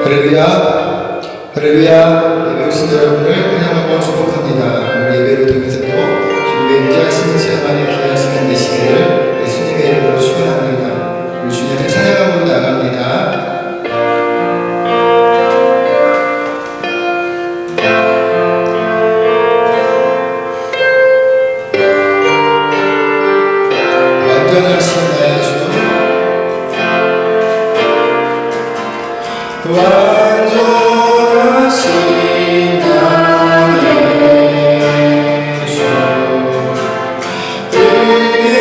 할렐루야, 할렐루야. 예배 오신 여러분을 환영하고 축복합니다. 오늘 예배를 통해서도 주님의 임재하시는 시간만에 귀한 시간 되시기를 예수님의 이름으로 축원합니다. 우리 주님을 찬양하고 나갑니다. 완전하신 나의 주, 완전하신 나의 주, 은혜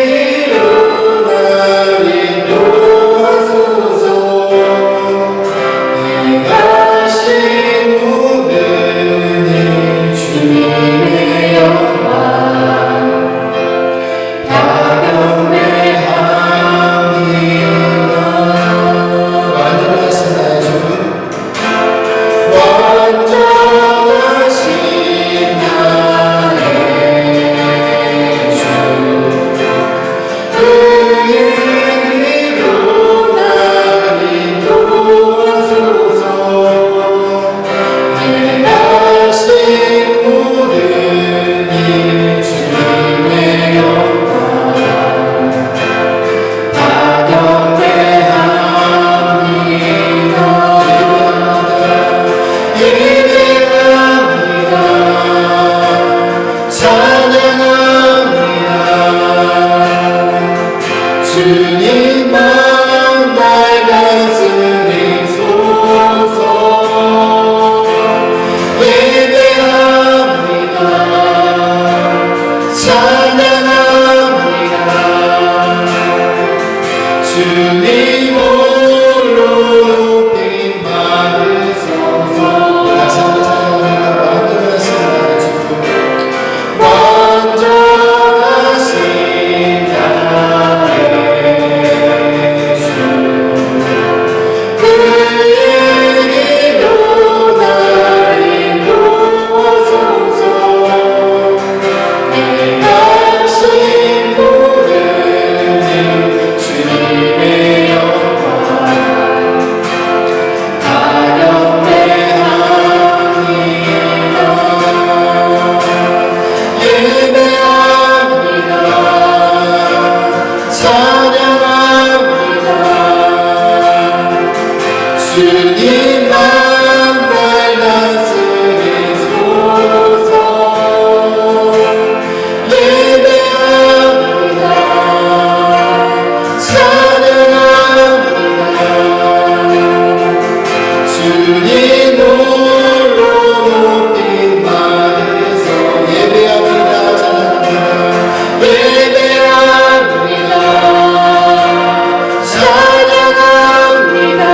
길로 날 인도하소서. 행하신 모든 일 주님의 영광 다 경배합니다. 완전하신 나의 주, 완전하신 나의 주, 은혜 길로 날 인도하소서. 행하신 모든 일 주님의 영광 다 경배합니다. 예배합니다. 찬양합니다. 주님만 날 다스리소서. 예배합니다. 찬양합니다. 주님 홀로 높임 받으소서. 다시 한번 찬양합니다. 완전하신 나의 주, 그에게로 날 인도하소서. 행하신 모든 일 주님의 영광 다 경배합니다. 예배합니다. 찬양합니다. 주님만 날 다스리소서. 예배합니다. 찬양합니다. 주님 홀로 높임 받으소. 예배합니다. 찬양합니다. 예배합니다. 찬양합니다.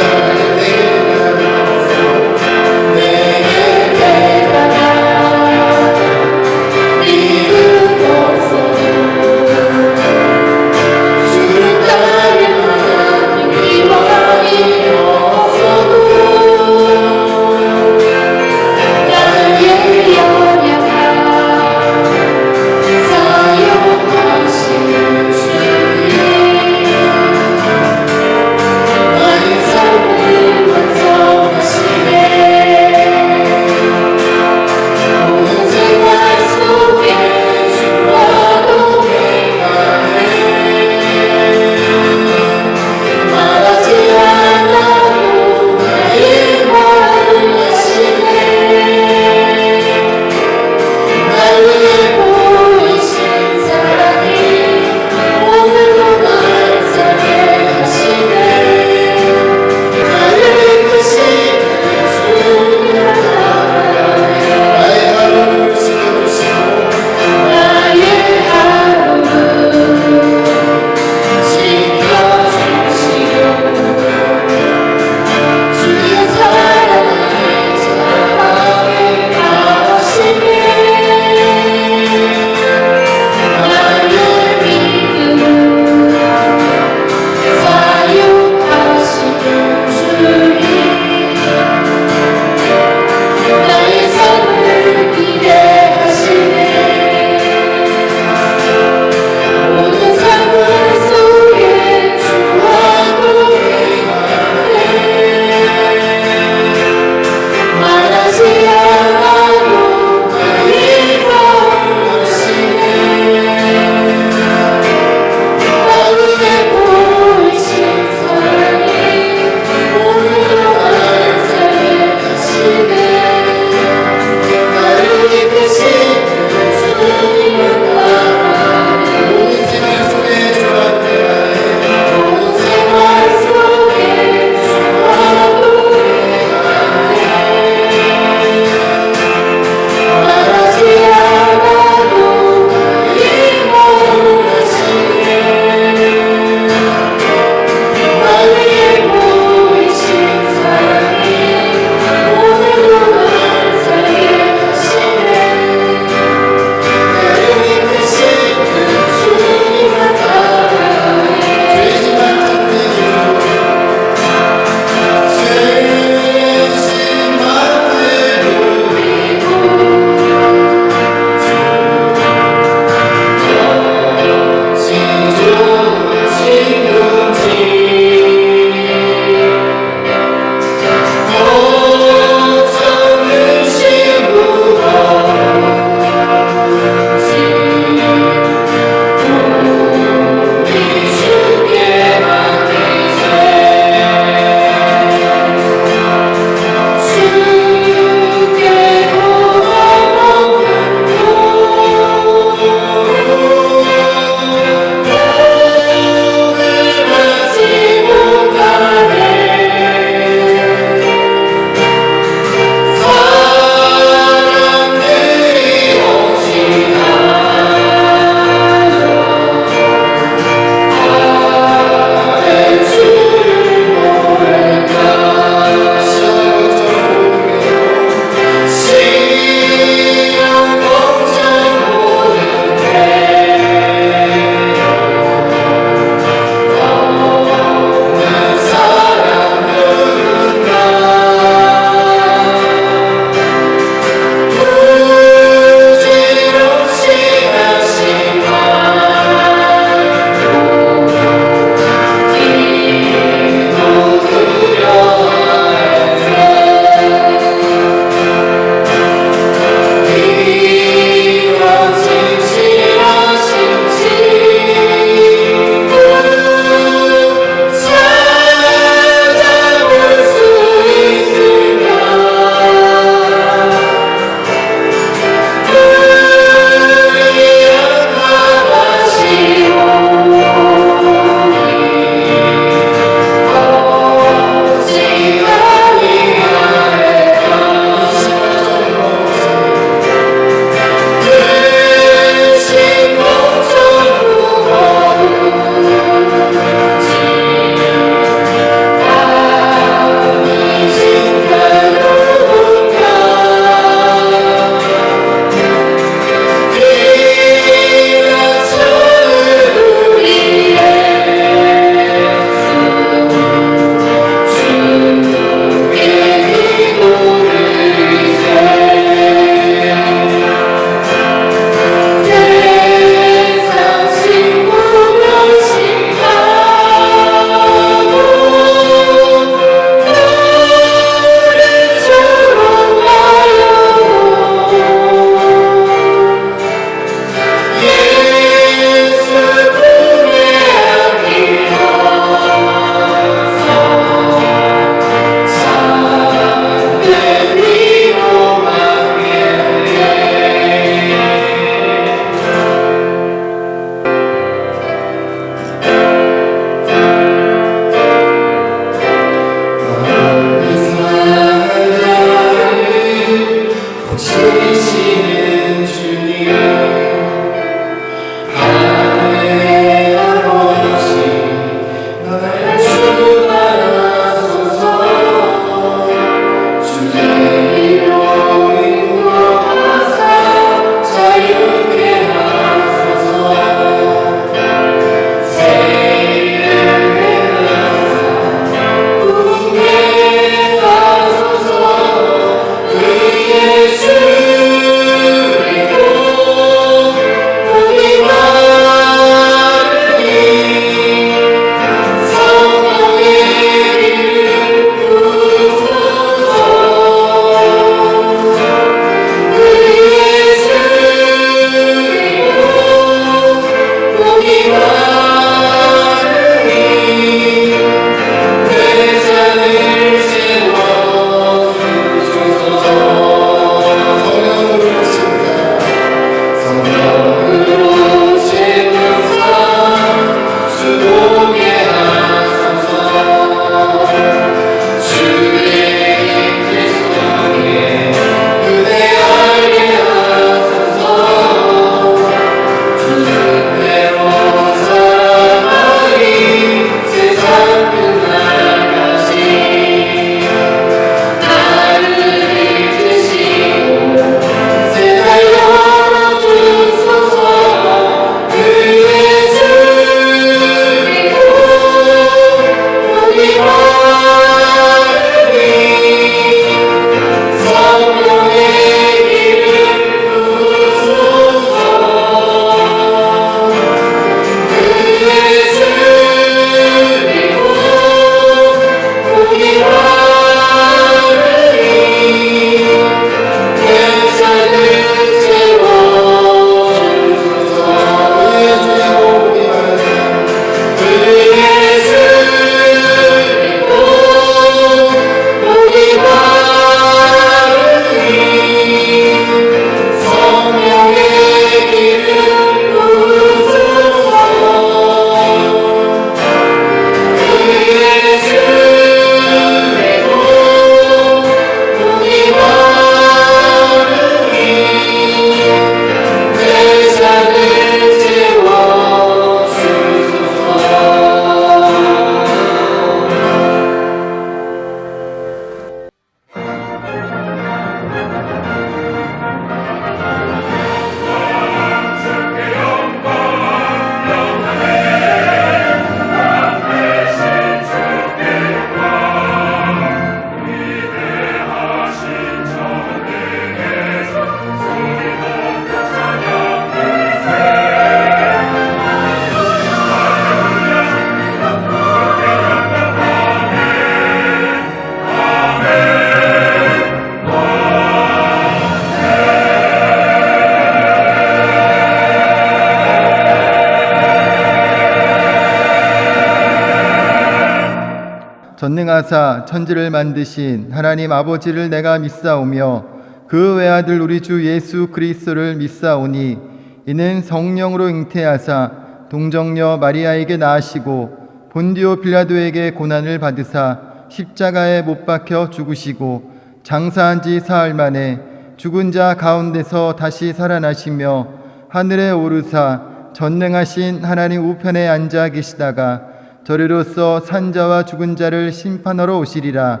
전능하사 천지를 만드신 하나님 아버지를 내가 믿사오며 그 외아들 우리 주 예수 그리스도를 믿사오니 이는 성령으로 잉태하사 동정녀 마리아에게 낳으시고 본디오 빌라도에게 고난을 받으사 십자가에 못 박혀 죽으시고 장사한 지 사흘 만에 죽은 자 가운데서 다시 살아나시며 하늘에 오르사 전능하신 하나님 우편에 앉아 계시다가 저리로서 산자와 죽은 자를 심판하러 오시리라.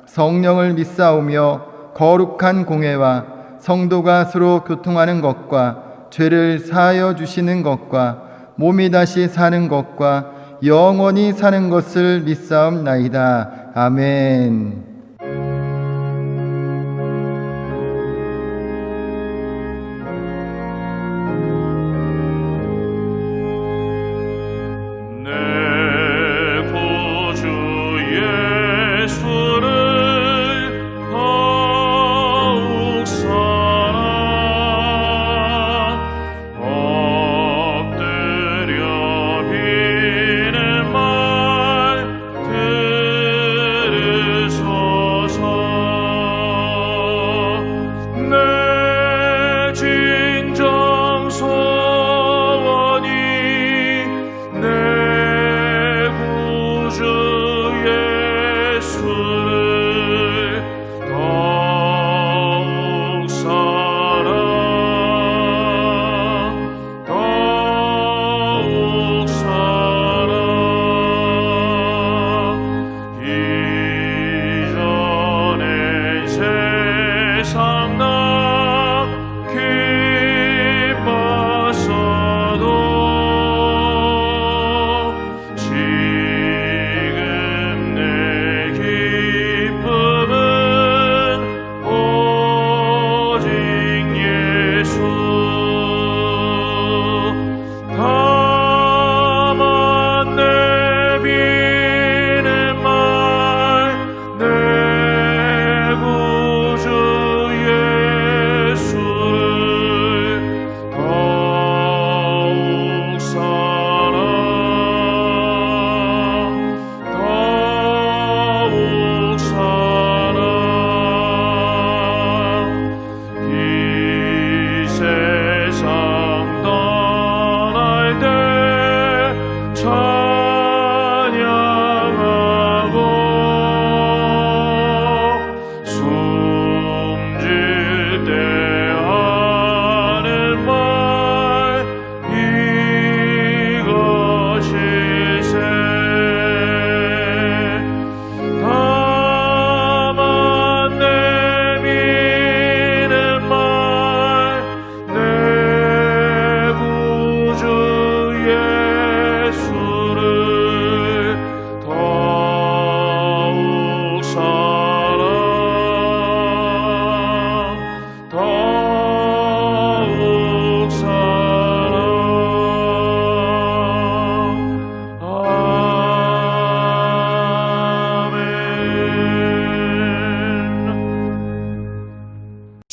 성령을 믿사오며 거룩한 공회와 성도가 서로 교통하는 것과 죄를 사하여 주시는 것과 몸이 다시 사는 것과 영원히 사는 것을 믿사옵나이다. 아멘.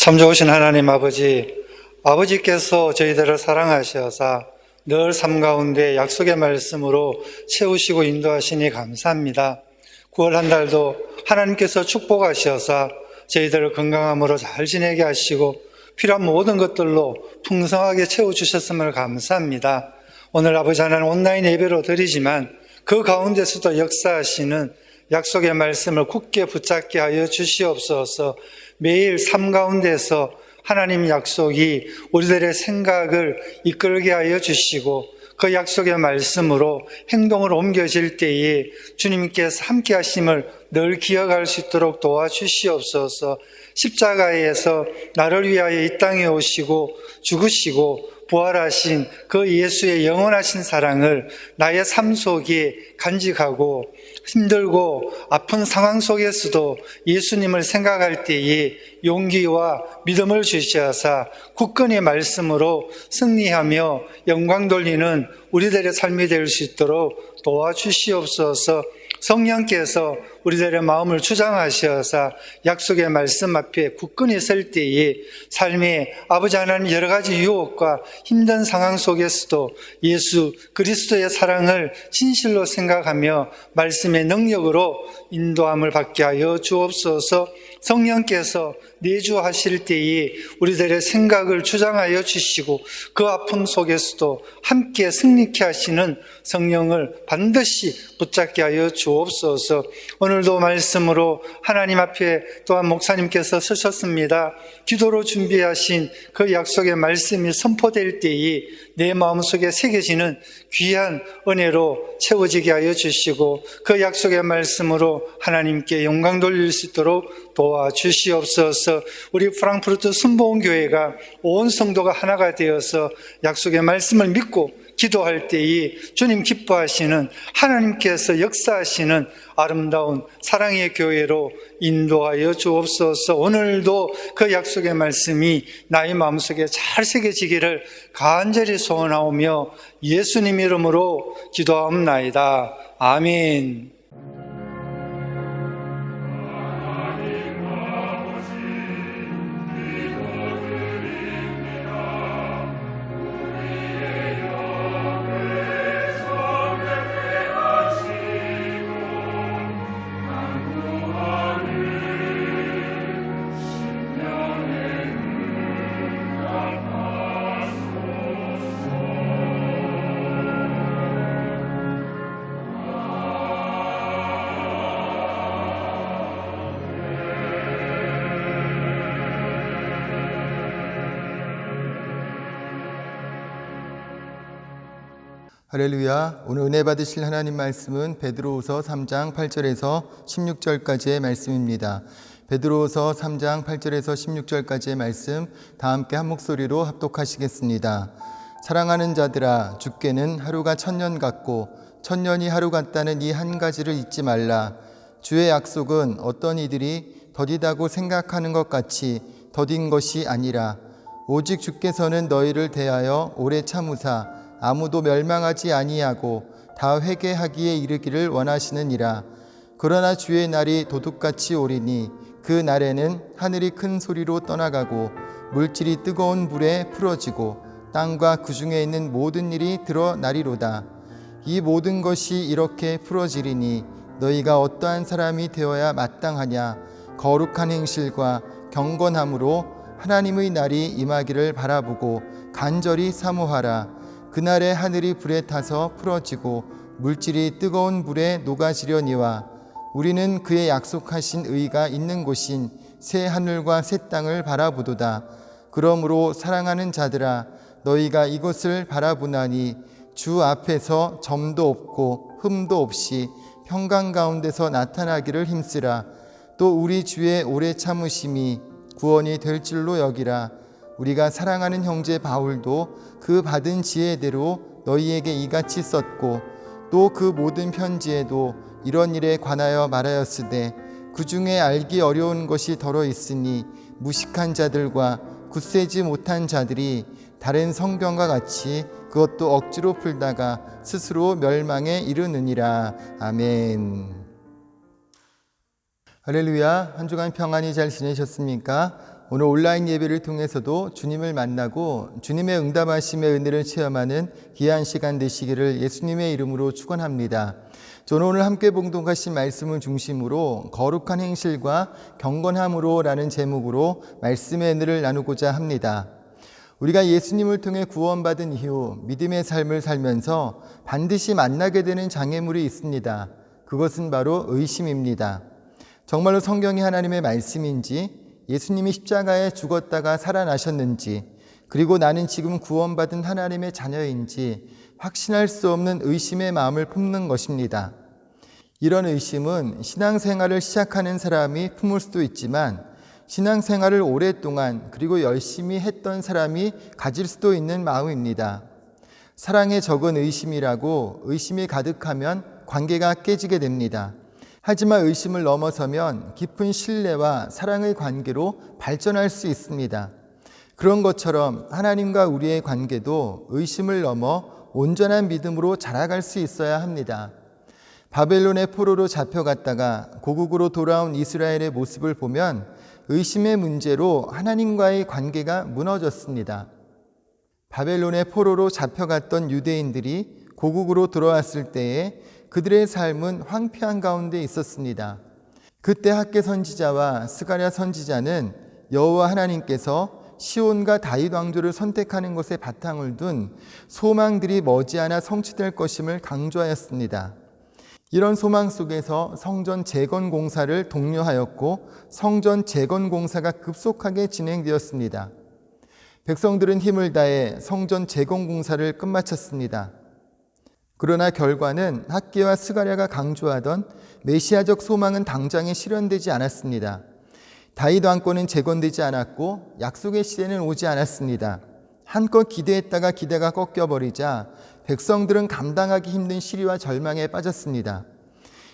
참 좋으신 하나님 아버지께서 저희들을 사랑하셔서 늘 삶 가운데 약속의 말씀으로 채우시고 인도하시니 감사합니다. 9월 한 달도 하나님께서 축복하셔서 저희들을 건강함으로 잘 지내게 하시고 필요한 모든 것들로 풍성하게 채워주셨음을 감사합니다. 오늘 아버지 하나님 온라인 예배로 드리지만 그 가운데서도 역사하시는 약속의 말씀을 굳게 붙잡게 하여 주시옵소서. 매일 삶 가운데서 하나님 약속이 우리들의 생각을 이끌게 하여 주시고 그 약속의 말씀으로 행동으로 옮겨질 때에 주님께서 함께 하심을 늘 기억할 수 있도록 도와주시옵소서. 십자가에서 나를 위하여 이 땅에 오시고 죽으시고 부활하신 그 예수의 영원하신 사랑을 나의 삶 속에 간직하고 힘들고 아픈 상황 속에서도 예수님을 생각할 때에 용기와 믿음을 주시어서 굳건히 말씀으로 승리하며 영광 돌리는 우리들의 삶이 될 수 있도록 도와주시옵소서. 성령께서 우리들의 마음을 주장하셔서 약속의 말씀 앞에 굳건히 설 때에 삶의 아버지 하나님 여러 가지 유혹과 힘든 상황 속에서도 예수 그리스도의 사랑을 진실로 생각하며 말씀의 능력으로 인도함을 받게 하여 주옵소서. 성령께서 내주하실 때에 우리들의 생각을 주장하여 주시고 그 아픔 속에서도 함께 승리케 하시는 성령을 반드시 붙잡게 하여 주옵소서. 오늘도 말씀으로 하나님 앞에 또한 목사님께서 서셨습니다. 기도로 준비하신 그 약속의 말씀이 선포될 때에 내 마음속에 새겨지는 귀한 은혜로 채워지게 하여 주시고 그 약속의 말씀으로 하나님께 영광 돌릴 수 있도록 도와주시옵소서. 우리 프랑크푸르트 순복음교회가 온 성도가 하나가 되어서 약속의 말씀을 믿고 기도할 때에 주님 기뻐하시는 하나님께서 역사하시는 아름다운 사랑의 교회로 인도하여 주옵소서. 오늘도 그 약속의 말씀이 나의 마음속에 잘 새겨지기를 간절히 소원하오며 예수님 이름으로 기도하옵나이다. 아멘. 할렐루야. 오늘 은혜 받으실 하나님 말씀은 베드로후서 3장 8절에서 16절까지의 말씀입니다. 베드로후서 3장 8절에서 16절까지의 말씀 다 함께 한 목소리로 합독하시겠습니다. 사랑하는 자들아, 주께는 하루가 1000년 같고 1000년이 하루 같다는 이 한 가지를 잊지 말라. 주의 약속은 어떤 이들이 더디다고 생각하는 것 같이 더딘 것이 아니라 오직 주께서는 너희를 대하여 오래 참으사 아무도 멸망하지 아니하고 다 회개하기에 이르기를 원하시느니라. 그러나 주의 날이 도둑같이 오리니 그 날에는 하늘이 큰 소리로 떠나가고 물질이 뜨거운 불에 풀어지고 땅과 그 중에 있는 모든 일이 드러나리로다. 이 모든 것이 이렇게 풀어지리니 너희가 어떠한 사람이 되어야 마땅하냐. 거룩한 행실과 경건함으로 하나님의 날이 임하기를 바라보고 간절히 사모하라. 그날에 하늘이 불에 타서 풀어지고 물질이 뜨거운 불에 녹아지려니와 우리는 그의 약속하신 의가 있는 곳인 새 하늘과 새 땅을 바라보도다. 그러므로 사랑하는 자들아, 너희가 이것을 바라보나니 주 앞에서 점도 없고 흠도 없이 평강 가운데서 나타나기를 힘쓰라. 또 우리 주의 오래 참으심이 구원이 될 줄로 여기라. 우리가 사랑하는 형제 바울도 그 받은 지혜대로 너희에게 이같이 썼고 또 그 모든 편지에도 이런 일에 관하여 말하였으되 그 중에 알기 어려운 것이 덜어 있으니 무식한 자들과 굳세지 못한 자들이 다른 성경과 같이 그것도 억지로 풀다가 스스로 멸망에 이르느니라. 아멘. 할렐루야. 한 주간 평안히 잘 지내셨습니까? 오늘 온라인 예배를 통해서도 주님을 만나고 주님의 응답하심의 은혜를 체험하는 귀한 시간 되시기를 예수님의 이름으로 축원합니다. 저는 오늘 함께 봉독하신 말씀을 중심으로 거룩한 행실과 경건함으로 라는 제목으로 말씀의 은혜를 나누고자 합니다. 우리가 예수님을 통해 구원받은 이후 믿음의 삶을 살면서 반드시 만나게 되는 장애물이 있습니다. 그것은 바로 의심입니다. 정말로 성경이 하나님의 말씀인지, 예수님이 십자가에 죽었다가 살아나셨는지, 그리고 나는 지금 구원받은 하나님의 자녀인지 확신할 수 없는 의심의 마음을 품는 것입니다. 이런 의심은 신앙생활을 시작하는 사람이 품을 수도 있지만 신앙생활을 오랫동안 그리고 열심히 했던 사람이 가질 수도 있는 마음입니다. 사랑에 적은 의심이라고 의심이 가득하면 관계가 깨지게 됩니다. 하지만 의심을 넘어서면 깊은 신뢰와 사랑의 관계로 발전할 수 있습니다. 그런 것처럼 하나님과 우리의 관계도 의심을 넘어 온전한 믿음으로 자라갈 수 있어야 합니다. 바벨론의 포로로 잡혀갔다가 고국으로 돌아온 이스라엘의 모습을 보면 의심의 문제로 하나님과의 관계가 무너졌습니다. 바벨론의 포로로 잡혀갔던 유대인들이 고국으로 돌아왔을 때에 그들의 삶은 황폐한 가운데 있었습니다. 그때 학개 선지자와 스가랴 선지자는 여호와 하나님께서 시온과 다윗 왕조를 선택하는 것에 바탕을 둔 소망들이 머지않아 성취될 것임을 강조하였습니다. 이런 소망 속에서 성전 재건 공사를 독려하였고 성전 재건 공사가 급속하게 진행되었습니다. 백성들은 힘을 다해 성전 재건 공사를 끝마쳤습니다. 그러나 결과는 학개와 스가랴가 강조하던 메시아적 소망은 당장에 실현되지 않았습니다. 다윗 왕권은 재건되지 않았고 약속의 시대는 오지 않았습니다. 한껏 기대했다가 기대가 꺾여버리자 백성들은 감당하기 힘든 시리와 절망에 빠졌습니다.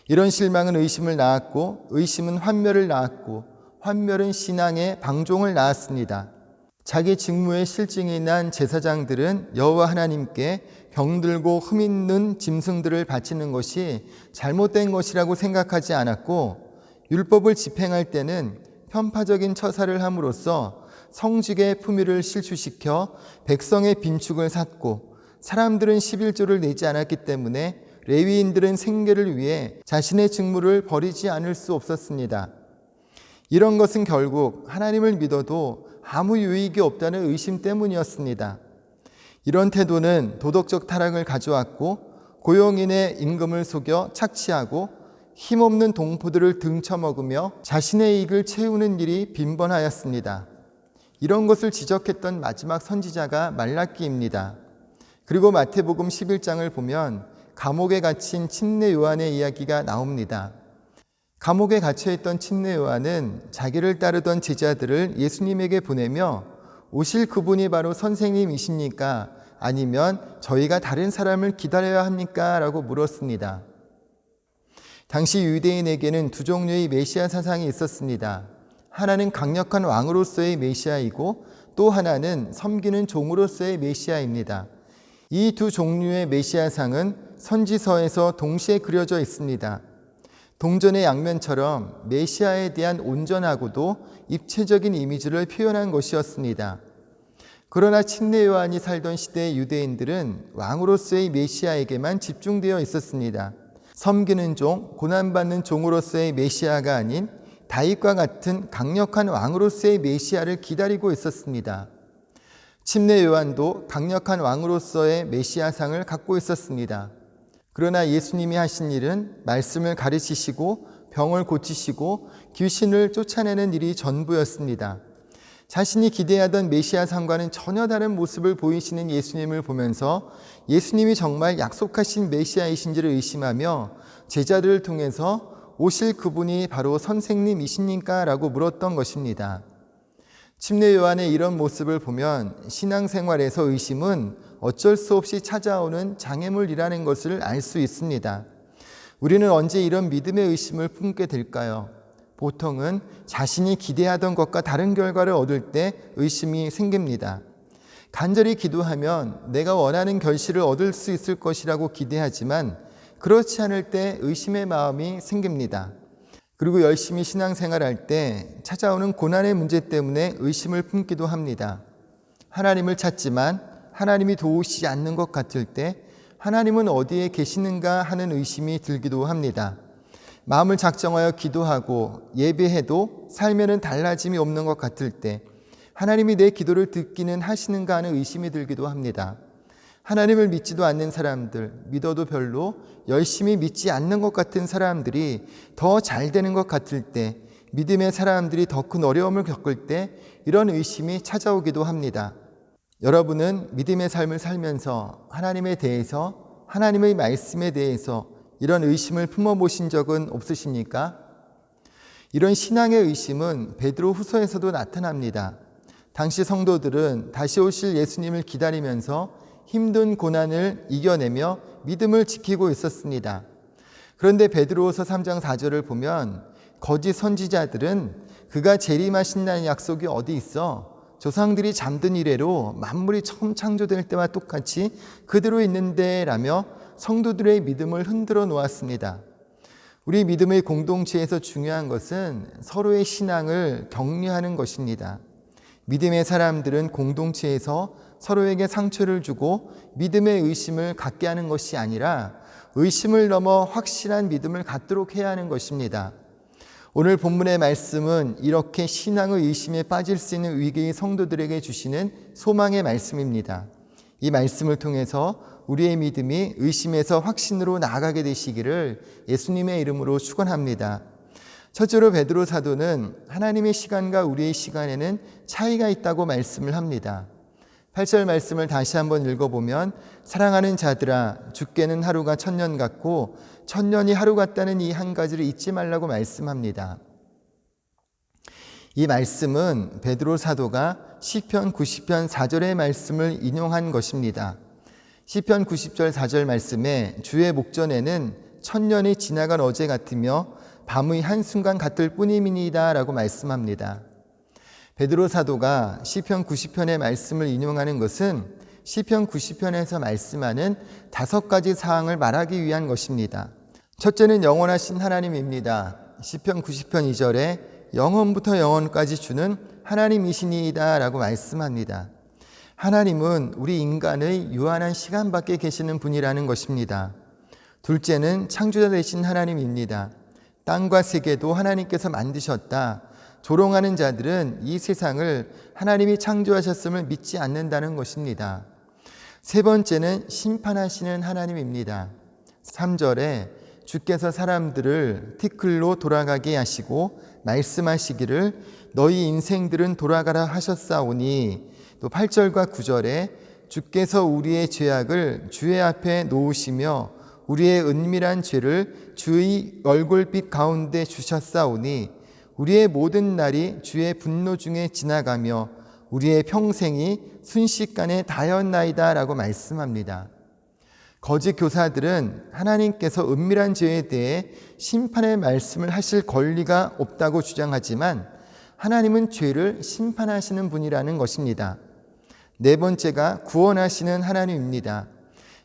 이런 실망은 의심을 낳았고 의심은 환멸을 낳았고 환멸은 신앙의 방종을 낳았습니다. 자기 직무에 실증이 난 제사장들은 여호와 하나님께 병들고 흠 있는 짐승들을 바치는 것이 잘못된 것이라고 생각하지 않았고 율법을 집행할 때는 편파적인 처사를 함으로써 성직의 품위를 실추시켜 백성의 빈축을 샀고 사람들은 11조를 내지 않았기 때문에 레위인들은 생계를 위해 자신의 직무를 버리지 않을 수 없었습니다. 이런 것은 결국 하나님을 믿어도 아무 유익이 없다는 의심 때문이었습니다. 이런 태도는 도덕적 타락을 가져왔고 고용인의 임금을 속여 착취하고 힘없는 동포들을 등쳐먹으며 자신의 이익을 채우는 일이 빈번하였습니다. 이런 것을 지적했던 마지막 선지자가 말라기입니다. 그리고 마태복음 11장을 보면 감옥에 갇힌 침례 요한의 이야기가 나옵니다. 감옥에 갇혀있던 침례 요한은 자기를 따르던 제자들을 예수님에게 보내며 오실 그분이 바로 선생님이십니까? 아니면 저희가 다른 사람을 기다려야 합니까? 라고 물었습니다. 당시 유대인에게는 두 종류의 메시아 사상이 있었습니다. 하나는 강력한 왕으로서의 메시아이고 또 하나는 섬기는 종으로서의 메시아입니다. 이 두 종류의 메시아상은 선지서에서 동시에 그려져 있습니다. 동전의 양면처럼 메시아에 대한 온전하고도 입체적인 이미지를 표현한 것이었습니다. 그러나 침례 요한이 살던 시대의 유대인들은 왕으로서의 메시아에게만 집중되어 있었습니다. 섬기는 종, 고난받는 종으로서의 메시아가 아닌 다윗과 같은 강력한 왕으로서의 메시아를 기다리고 있었습니다. 침례 요한도 강력한 왕으로서의 메시아상을 갖고 있었습니다. 그러나 예수님이 하신 일은 말씀을 가르치시고 병을 고치시고 귀신을 쫓아내는 일이 전부였습니다. 자신이 기대하던 메시아상과는 전혀 다른 모습을 보이시는 예수님을 보면서 예수님이 정말 약속하신 메시아이신지를 의심하며 제자들을 통해서 오실 그분이 바로 선생님이십니까? 라고 물었던 것입니다. 침례 요한의 이런 모습을 보면 신앙생활에서 의심은 어쩔 수 없이 찾아오는 장애물이라는 것을 알 수 있습니다. 우리는 언제 이런 믿음의 의심을 품게 될까요? 보통은 자신이 기대하던 것과 다른 결과를 얻을 때 의심이 생깁니다. 간절히 기도하면 내가 원하는 결실을 얻을 수 있을 것이라고 기대하지만 그렇지 않을 때 의심의 마음이 생깁니다. 그리고 열심히 신앙생활할 때 찾아오는 고난의 문제 때문에 의심을 품기도 합니다. 하나님을 찾지만 하나님이 도우시지 않는 것 같을 때 하나님은 어디에 계시는가 하는 의심이 들기도 합니다. 마음을 작정하여 기도하고 예배해도 삶에는 달라짐이 없는 것 같을 때 하나님이 내 기도를 듣기는 하시는가 하는 의심이 들기도 합니다. 하나님을 믿지도 않는 사람들, 믿어도 별로 열심히 믿지 않는 것 같은 사람들이 더 잘 되는 것 같을 때, 믿음의 사람들이 더 큰 어려움을 겪을 때 이런 의심이 찾아오기도 합니다. 여러분은 믿음의 삶을 살면서 하나님에 대해서, 하나님의 말씀에 대해서 이런 의심을 품어보신 적은 없으십니까? 이런 신앙의 의심은 베드로 후서에서도 나타납니다. 당시 성도들은 다시 오실 예수님을 기다리면서 힘든 고난을 이겨내며 믿음을 지키고 있었습니다. 그런데 베드로후서 3장 4절을 보면 거짓 선지자들은 그가 재림하신다는 약속이 어디 있어? 조상들이 잠든 이래로 만물이 처음 창조될 때와 똑같이 그대로 있는데 라며 성도들의 믿음을 흔들어 놓았습니다. 우리 믿음의 공동체에서 중요한 것은 서로의 신앙을 격려하는 것입니다. 믿음의 사람들은 공동체에서 서로에게 상처를 주고 믿음의 의심을 갖게 하는 것이 아니라 의심을 넘어 확실한 믿음을 갖도록 해야 하는 것입니다. 오늘 본문의 말씀은 이렇게 신앙의 의심에 빠질 수 있는 위기의 성도들에게 주시는 소망의 말씀입니다. 이 말씀을 통해서 우리의 믿음이 의심에서 확신으로 나아가게 되시기를 예수님의 이름으로 축원합니다. 첫째로 베드로 사도는 하나님의 시간과 우리의 시간에는 차이가 있다고 말씀을 합니다. 8절 말씀을 다시 한번 읽어보면 사랑하는 자들아 주께는 하루가 1000년 같고 1000년이 하루 같다는 이 한 가지를 잊지 말라고 말씀합니다. 이 말씀은 베드로 사도가 시편 90편 4절의 말씀을 인용한 것입니다. 시편 90절 4절 말씀에 주의 목전에는 1000년이 지나간 어제 같으며 밤의 한순간 같을 뿐임이니이다 라고 말씀합니다. 베드로 사도가 시편 90편의 말씀을 인용하는 것은 시편 90편에서 말씀하는 5가지 사항을 말하기 위한 것입니다. 첫째는 영원하신 하나님입니다. 시편 90편 2절에 영원부터 영원까지 주는 하나님이시니이다 라고 말씀합니다. 하나님은 우리 인간의 유한한 시간 밖에 계시는 분이라는 것입니다. 둘째는 창조자 되신 하나님입니다. 땅과 세계도 하나님께서 만드셨다. 조롱하는 자들은 이 세상을 하나님이 창조하셨음을 믿지 않는다는 것입니다. 세 번째는 심판하시는 하나님입니다. 3절에 주께서 사람들을 티끌로 돌아가게 하시고 말씀하시기를 너희 인생들은 돌아가라 하셨사오니, 또 8절과 9절에 주께서 우리의 죄악을 주의 앞에 놓으시며 우리의 은밀한 죄를 주의 얼굴빛 가운데 주셨사오니 우리의 모든 날이 주의 분노 중에 지나가며 우리의 평생이 순식간에 다였나이다 라고 말씀합니다. 거짓 교사들은 하나님께서 은밀한 죄에 대해 심판의 말씀을 하실 권리가 없다고 주장하지만 하나님은 죄를 심판하시는 분이라는 것입니다. 네 번째가 구원하시는 하나님입니다.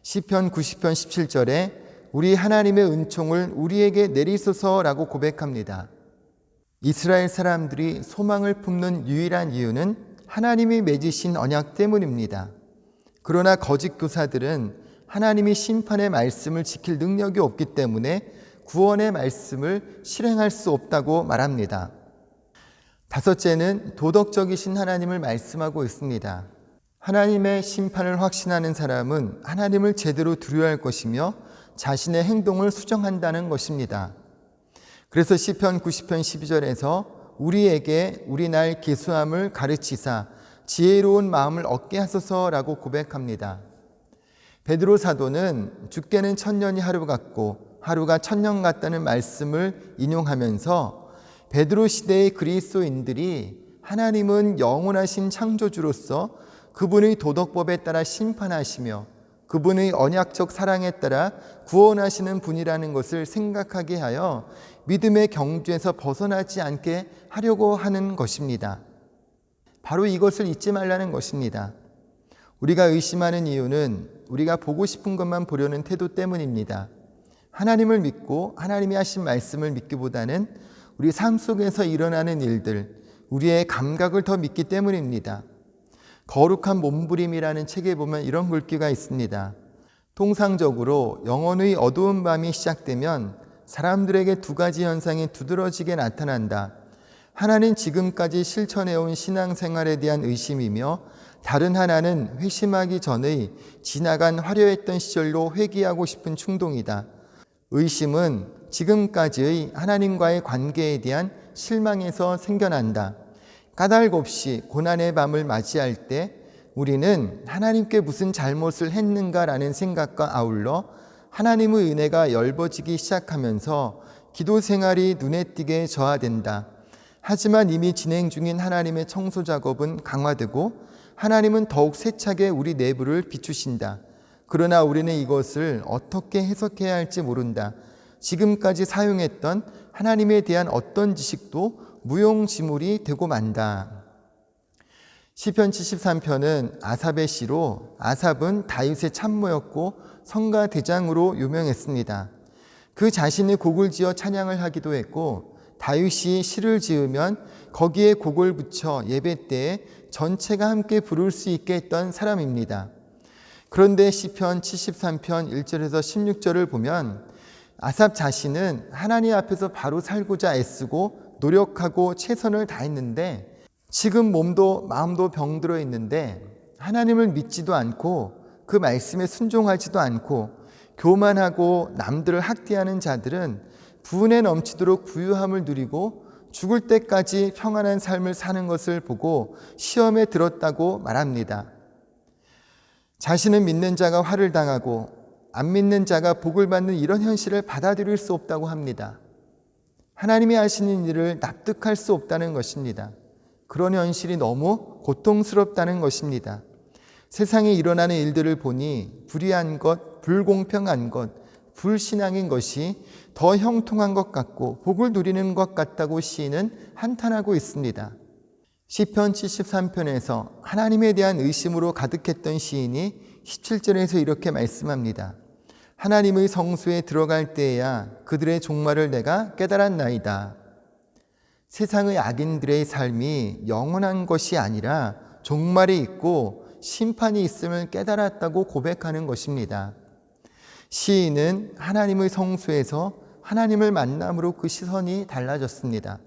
시편 90편 17절에 우리 하나님의 은총을 우리에게 내리소서라고 고백합니다. 이스라엘 사람들이 소망을 품는 유일한 이유는 하나님이 맺으신 언약 때문입니다. 그러나 거짓 교사들은 하나님이 심판의 말씀을 지킬 능력이 없기 때문에 구원의 말씀을 실행할 수 없다고 말합니다. 다섯째는 도덕적이신 하나님을 말씀하고 있습니다. 하나님의 심판을 확신하는 사람은 하나님을 제대로 두려워할 것이며 자신의 행동을 수정한다는 것입니다. 그래서 시편 90편 12절에서 우리에게 우리 날 계수함을 가르치사 지혜로운 마음을 얻게 하소서라고 고백합니다. 베드로 사도는 주께는 1000년이 하루 같고 하루가 1000년 같다는 말씀을 인용하면서 베드로 시대의 그리스도인들이 하나님은 영원하신 창조주로서 그분의 도덕법에 따라 심판하시며 그분의 언약적 사랑에 따라 구원하시는 분이라는 것을 생각하게 하여 믿음의 경주에서 벗어나지 않게 하려고 하는 것입니다. 바로 이것을 잊지 말라는 것입니다. 우리가 의심하는 이유는 우리가 보고 싶은 것만 보려는 태도 때문입니다. 하나님을 믿고 하나님이 하신 말씀을 믿기보다는 우리 삶 속에서 일어나는 일들, 우리의 감각을 더 믿기 때문입니다. 거룩한 몸부림이라는 책에 보면 이런 글귀가 있습니다. 통상적으로 영혼의 어두운 밤이 시작되면 사람들에게 2가지 현상이 두드러지게 나타난다. 하나는 지금까지 실천해온 신앙생활에 대한 의심이며 다른 하나는 회심하기 전의 지나간 화려했던 시절로 회귀하고 싶은 충동이다. 의심은 지금까지의 하나님과의 관계에 대한 실망에서 생겨난다. 까닭 없이 고난의 밤을 맞이할 때 우리는 하나님께 무슨 잘못을 했는가라는 생각과 아울러 하나님의 은혜가 엷어지기 시작하면서 기도 생활이 눈에 띄게 저하된다. 하지만 이미 진행 중인 하나님의 청소 작업은 강화되고 하나님은 더욱 세차게 우리 내부를 비추신다. 그러나 우리는 이것을 어떻게 해석해야 할지 모른다. 지금까지 사용했던 하나님에 대한 어떤 지식도 무용지물이 되고 만다. 시편 73편은 아삽의 시로 아삽은 다윗의 참모였고 성가 대장으로 유명했습니다. 그 자신이 곡을 지어 찬양을 하기도 했고 다윗이 시를 지으면 거기에 곡을 붙여 예배 때에 전체가 함께 부를 수 있게 했던 사람입니다. 그런데 시편 73편 1절에서 16절을 보면 아삽 자신은 하나님 앞에서 바로 살고자 애쓰고 노력하고 최선을 다했는데 지금 몸도 마음도 병들어 있는데 하나님을 믿지도 않고 그 말씀에 순종하지도 않고 교만하고 남들을 학대하는 자들은 분에 넘치도록 부유함을 누리고 죽을 때까지 평안한 삶을 사는 것을 보고 시험에 들었다고 말합니다. 자신은 믿는 자가 화를 당하고 안 믿는 자가 복을 받는 이런 현실을 받아들일 수 없다고 합니다. 하나님이 하시는 일을 납득할 수 없다는 것입니다. 그런 현실이 너무 고통스럽다는 것입니다. 세상에 일어나는 일들을 보니 불의한 것, 불공평한 것, 불신앙인 것이 더 형통한 것 같고 복을 누리는 것 같다고 시인은 한탄하고 있습니다. 시편 73편에서 하나님에 대한 의심으로 가득했던 시인이 17절에서 이렇게 말씀합니다. 하나님의 성소에 들어갈 때에야 그들의 종말을 내가 깨달았나이다. 세상의 악인들의 삶이 영원한 것이 아니라 종말이 있고 심판이 있음을 깨달았다고 고백하는 것입니다. 시인은 하나님의 성소에서 하나님을 만남으로 그 시선이 달라졌습니다.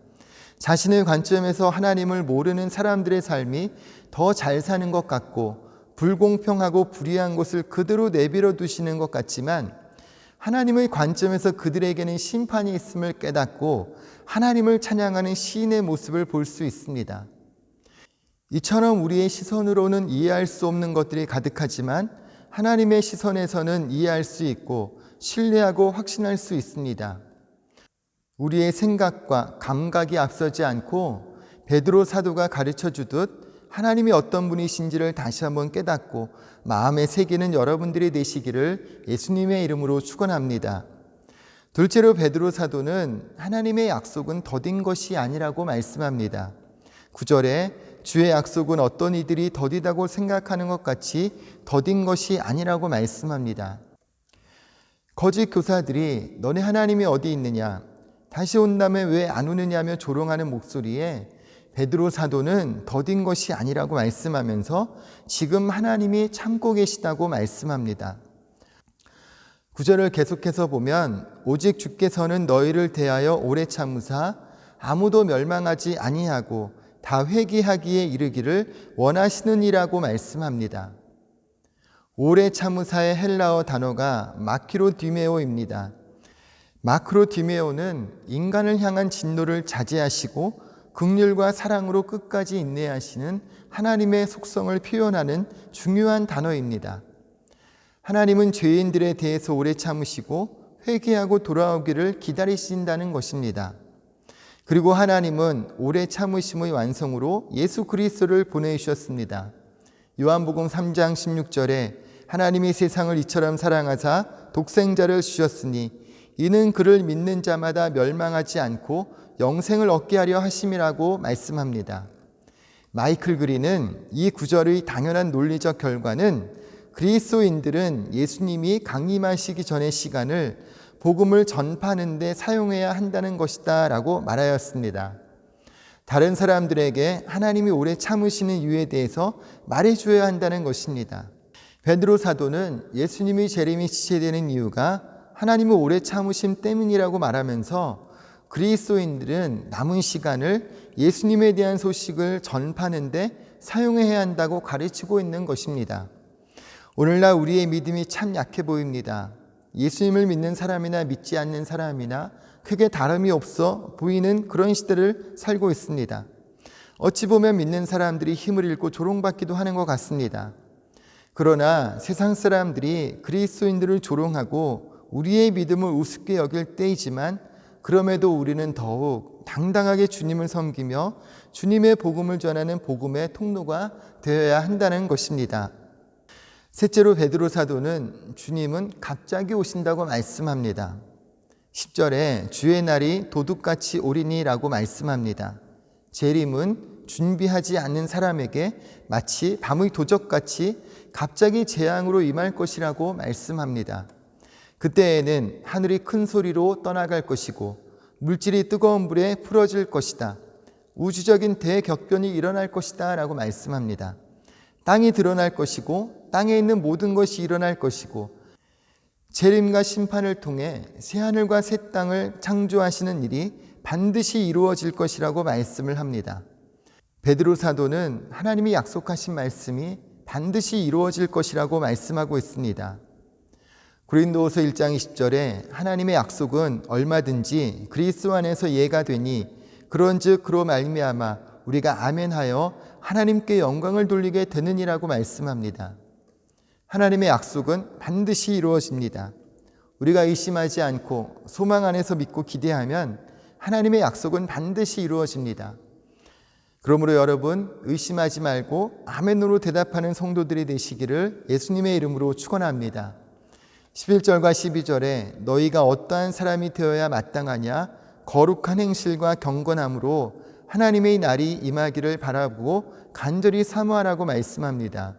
자신의 관점에서 하나님을 모르는 사람들의 삶이 더 잘 사는 것 같고 불공평하고 불의한 것을 그대로 내버려 두시는 것 같지만 하나님의 관점에서 그들에게는 심판이 있음을 깨닫고 하나님을 찬양하는 시인의 모습을 볼 수 있습니다. 이처럼 우리의 시선으로는 이해할 수 없는 것들이 가득하지만 하나님의 시선에서는 이해할 수 있고 신뢰하고 확신할 수 있습니다. 우리의 생각과 감각이 앞서지 않고 베드로 사도가 가르쳐 주듯 하나님이 어떤 분이신지를 다시 한번 깨닫고 마음에 새기는 여러분들이 되시기를 예수님의 이름으로 축원합니다. 둘째로 베드로 사도는 하나님의 약속은 더딘 것이 아니라고 말씀합니다. 9절에 주의 약속은 어떤 이들이 더디다고 생각하는 것 같이 더딘 것이 아니라고 말씀합니다. 거짓 교사들이 너네 하나님이 어디 있느냐, 다시 온다면 왜 안 오느냐며 조롱하는 목소리에 베드로 사도는 더딘 것이 아니라고 말씀하면서 지금 하나님이 참고 계시다고 말씀합니다. 9절을 계속해서 보면 오직 주께서는 너희를 대하여 오래 참으사 아무도 멸망하지 아니하고 다 회개하기에 이르기를 원하시느니라고 말씀합니다. 오래 참으사의 헬라어 단어가 마키로디메오입니다. 마크로디메오는 인간을 향한 진노를 자제하시고 긍휼과 사랑으로 끝까지 인내하시는 하나님의 속성을 표현하는 중요한 단어입니다. 하나님은 죄인들에 대해서 오래 참으시고 회개하고 돌아오기를 기다리신다는 것입니다. 그리고 하나님은 오래 참으심의 완성으로 예수 그리스도를 보내주셨습니다. 요한복음 3장 16절에 하나님이 세상을 이처럼 사랑하사 독생자를 주셨으니 이는 그를 믿는 자마다 멸망하지 않고 영생을 얻게 하려 하심이라고 말씀합니다. 마이클 그린은 이 구절의 당연한 논리적 결과는 그리스도인들은 예수님이 강림하시기 전의 시간을 복음을 전파하는 데 사용해야 한다는 것이다 라고 말하였습니다. 다른 사람들에게 하나님이 오래 참으시는 이유에 대해서 말해줘야 한다는 것입니다. 베드로 사도는 예수님이 재림이 지체되는 이유가 하나님의 오래 참으심 때문이라고 말하면서 그리스도인들은 남은 시간을 예수님에 대한 소식을 전파하는 데 사용해야 한다고 가르치고 있는 것입니다. 오늘날 우리의 믿음이 참 약해 보입니다. 예수님을 믿는 사람이나 믿지 않는 사람이나 크게 다름이 없어 보이는 그런 시대를 살고 있습니다. 어찌 보면 믿는 사람들이 힘을 잃고 조롱받기도 하는 것 같습니다. 그러나 세상 사람들이 그리스도인들을 조롱하고 우리의 믿음을 우습게 여길 때이지만 그럼에도 우리는 더욱 당당하게 주님을 섬기며 주님의 복음을 전하는 복음의 통로가 되어야 한다는 것입니다. 셋째로 베드로 사도는 주님은 갑자기 오신다고 말씀합니다. 10절에 주의 날이 도둑같이 오리니라고 말씀합니다. 재림은 준비하지 않는 사람에게 마치 밤의 도적같이 갑자기 재앙으로 임할 것이라고 말씀합니다. 그때에는 하늘이 큰 소리로 떠나갈 것이고 물질이 뜨거운 불에 풀어질 것이다. 우주적인 대격변이 일어날 것이다 라고 말씀합니다. 땅이 드러날 것이고 땅에 있는 모든 것이 일어날 것이고 재림과 심판을 통해 새하늘과 새 땅을 창조하시는 일이 반드시 이루어질 것이라고 말씀을 합니다. 베드로 사도는 하나님이 약속하신 말씀이 반드시 이루어질 것이라고 말씀하고 있습니다. 고린도후서 1장 20절에 하나님의 약속은 얼마든지 그리스도 안에서 예가 되니 그런즉 그로 말미암아 우리가 아멘하여 하나님께 영광을 돌리게 되느니라고 말씀합니다. 하나님의 약속은 반드시 이루어집니다. 우리가 의심하지 않고 소망 안에서 믿고 기대하면 하나님의 약속은 반드시 이루어집니다. 그러므로 여러분 의심하지 말고 아멘으로 대답하는 성도들이 되시기를 예수님의 이름으로 축원합니다. 11절과 12절에 너희가 어떠한 사람이 되어야 마땅하냐 거룩한 행실과 경건함으로 하나님의 날이 임하기를 바라보고 간절히 사모하라고 말씀합니다.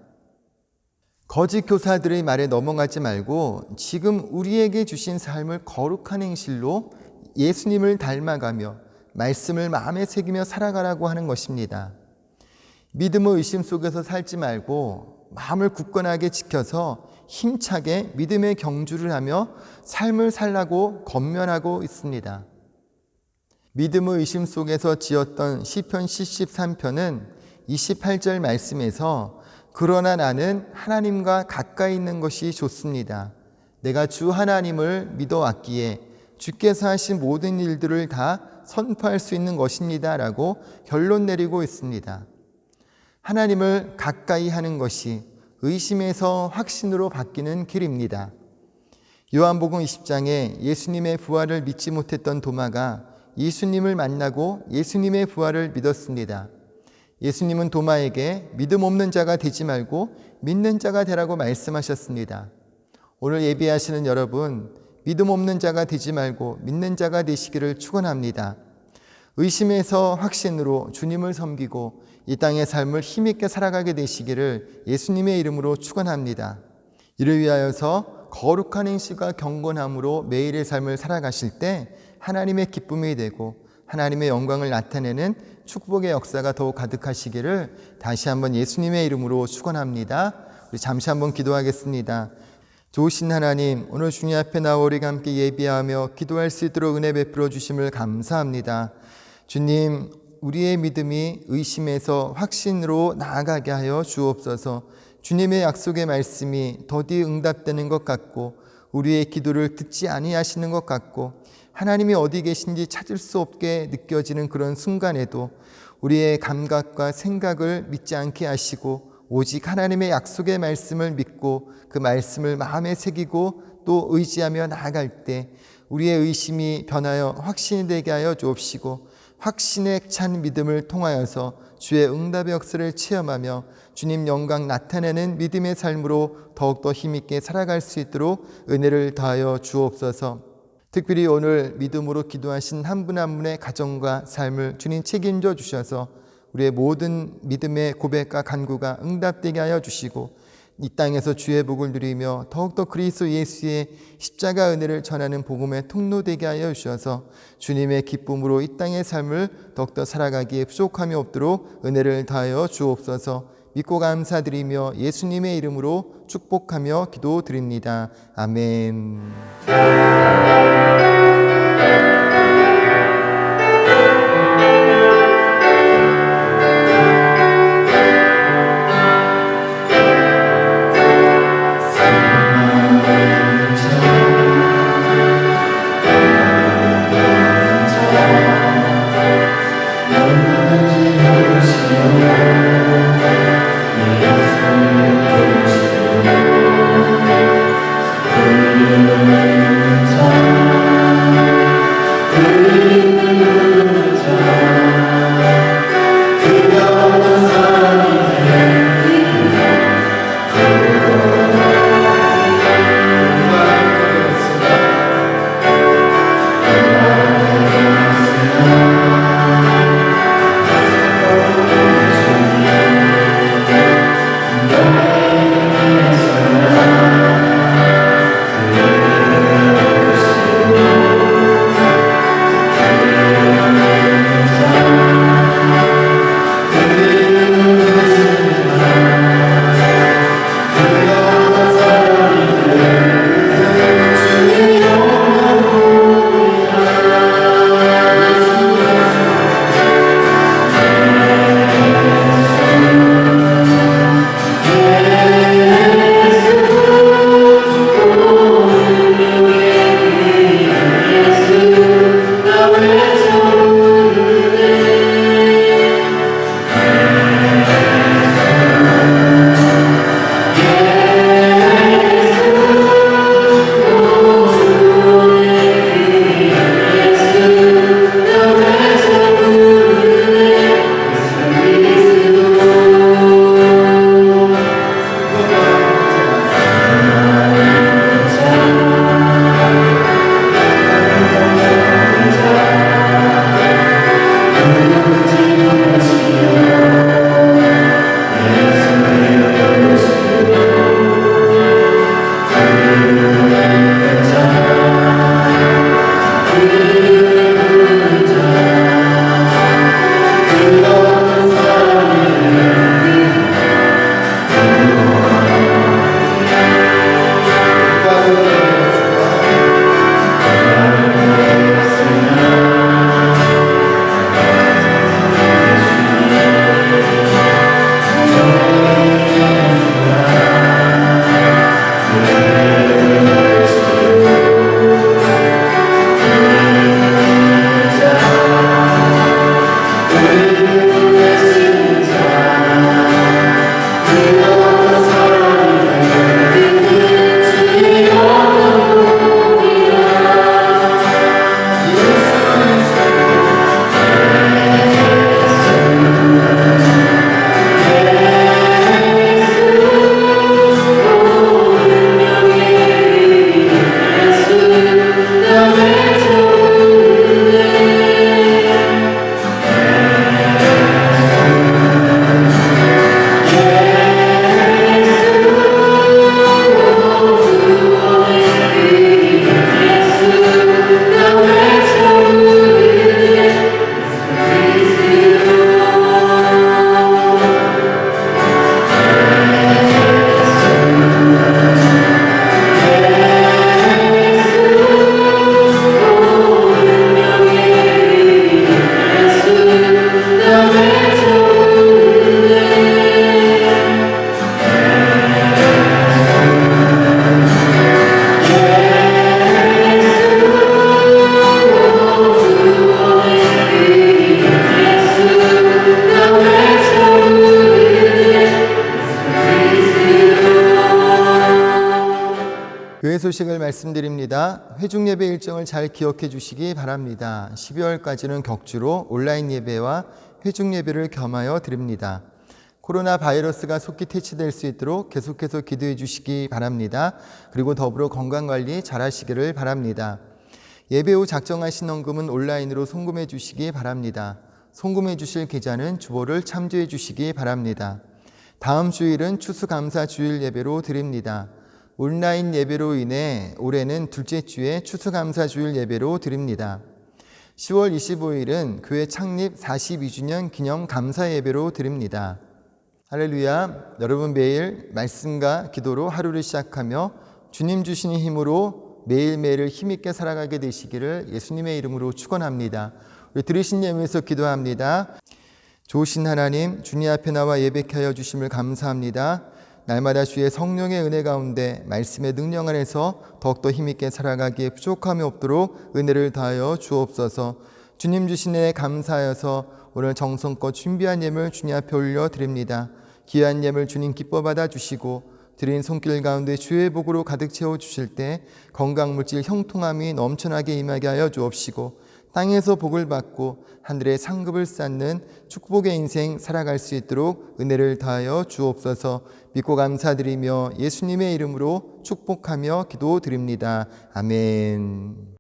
거짓 교사들의 말에 넘어가지 말고 지금 우리에게 주신 삶을 거룩한 행실로 예수님을 닮아가며 말씀을 마음에 새기며 살아가라고 하는 것입니다. 믿음의 의심 속에서 살지 말고 마음을 굳건하게 지켜서 힘차게 믿음의 경주를 하며 삶을 살라고 권면하고 있습니다. 믿음의 의심 속에서 지었던 시편 73편은 28절 말씀에서 그러나 나는 하나님과 가까이 있는 것이 좋습니다. 내가 주 하나님을 믿어왔기에 주께서 하신 모든 일들을 다 선포할 수 있는 것입니다 라고 결론 내리고 있습니다. 하나님을 가까이 하는 것이 의심에서 확신으로 바뀌는 길입니다. 요한복음 20장에 예수님의 부활을 믿지 못했던 도마가 예수님을 만나고 예수님의 부활을 믿었습니다. 예수님은 도마에게 믿음 없는 자가 되지 말고 믿는 자가 되라고 말씀하셨습니다. 오늘 예배하시는 여러분, 믿음 없는 자가 되지 말고 믿는 자가 되시기를 축원합니다. 의심에서 확신으로 주님을 섬기고 이 땅의 삶을 힘있게 살아가게 되시기를 예수님의 이름으로 축원합니다. 이를 위하여서 거룩한 행실과 경건함으로 매일의 삶을 살아가실 때 하나님의 기쁨이 되고 하나님의 영광을 나타내는 축복의 역사가 더욱 가득하시기를 다시 한번 예수님의 이름으로 축원합니다. 우리 잠시 한번 기도하겠습니다. 좋으신 하나님, 오늘 주님 앞에 나와 우리가 함께 예비하며 기도할 수 있도록 은혜 베풀어 주심을 감사합니다. 주님, 우리의 믿음이 의심에서 확신으로 나아가게 하여 주옵소서. 주님의 약속의 말씀이 더디 응답되는 것 같고 우리의 기도를 듣지 아니하시는 것 같고 하나님이 어디 계신지 찾을 수 없게 느껴지는 그런 순간에도 우리의 감각과 생각을 믿지 않게 하시고 오직 하나님의 약속의 말씀을 믿고 그 말씀을 마음에 새기고 또 의지하며 나아갈 때 우리의 의심이 변하여 확신이 되게 하여 주옵시고 확신에 찬 믿음을 통하여서 주의 응답의 역사를 체험하며 주님 영광 나타내는 믿음의 삶으로 더욱더 힘있게 살아갈 수 있도록 은혜를 더하여 주옵소서. 특별히 오늘 믿음으로 기도하신 한 분 한 분의 가정과 삶을 주님 책임져 주셔서 우리의 모든 믿음의 고백과 간구가 응답되게 하여 주시고 이 땅에서 주의 복을 누리며 더욱더 그리스도 예수의 십자가 은혜를 전하는 복음의 통로 되게 하여 주셔서 주님의 기쁨으로 이 땅의 삶을 더욱더 살아가기에 부족함이 없도록 은혜를 다하여 주옵소서. 믿고 감사드리며 예수님의 이름으로 축복하며 기도드립니다. 아멘. Amen. 소식을 말씀드립니다. 회중 예배 일정을 잘 기억해 주시기 바랍니다. 12월까지는 격주로 온라인 예배와 회중 예배를 겸하여 드립니다. 코로나 바이러스가 속히 퇴치될 수 있도록 계속해서 기도해 주시기 바랍니다. 그리고 더불어 건강관리 잘 하시기를 바랍니다. 예배 후 작정하신 헌금은 온라인으로 송금해 주시기 바랍니다. 송금해 주실 계좌는 주보를 참조해 주시기 바랍니다. 다음 주일은 추수감사 주일 예배로 드립니다. 온라인 예배로 인해 올해는 둘째 주에 추수감사 주일 예배로 드립니다. 10월 25일은 교회 창립 42주년 기념 감사 예배로 드립니다. 할렐루야. 여러분 매일 말씀과 기도로 하루를 시작하며 주님 주시는 힘으로 매일매일을 힘있게 살아가게 되시기를 예수님의 이름으로 축원합니다. 우리 들으신 예배에서 기도합니다. 좋으신 하나님, 주님 앞에 나와 예배케 하여 주심을 감사합니다. 날마다 주의 성령의 은혜 가운데 말씀의 능력 안에서 더욱더 힘있게 살아가기에 부족함이 없도록 은혜를 다하여 주옵소서. 주님 주신 은혜에 감사하여서 오늘 정성껏 준비한 예물 주님 앞에 올려드립니다. 귀한 예물 주님 기뻐 받아주시고 드린 손길 가운데 주의 복으로 가득 채워주실 때 건강물질 형통함이 넘쳐나게 임하게 하여 주옵시고 땅에서 복을 받고 하늘의 상급을 쌓는 축복의 인생 살아갈 수 있도록 은혜를 다하여 주옵소서. 믿고 감사드리며 예수님의 이름으로 축복하며 기도드립니다. 아멘.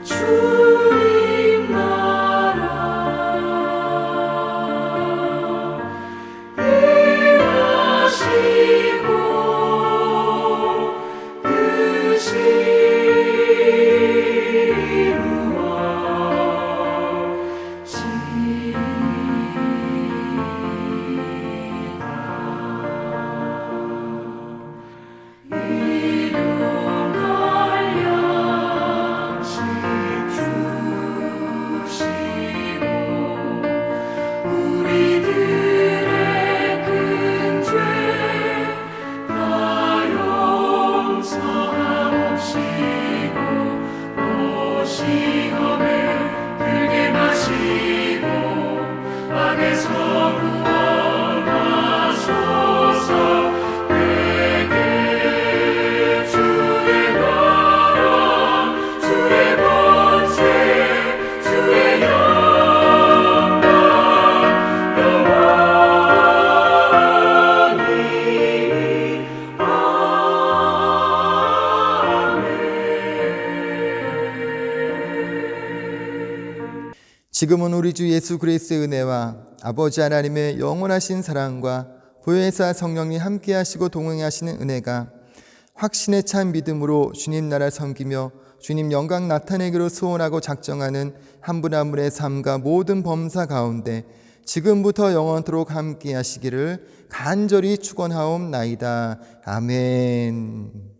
주님 나라 일하시고 뜻이 지금은 우리 주 예수 그리스도의 은혜와 아버지 하나님의 영원하신 사랑과 보혜사 성령이 함께 하시고 동행하시는 은혜가 확신에 찬 믿음으로 주님 나라 섬기며 주님 영광 나타내기로 소원하고 작정하는 한 분 한 분의 삶과 모든 범사 가운데 지금부터 영원토록 함께 하시기를 간절히 축원하옵나이다. 아멘.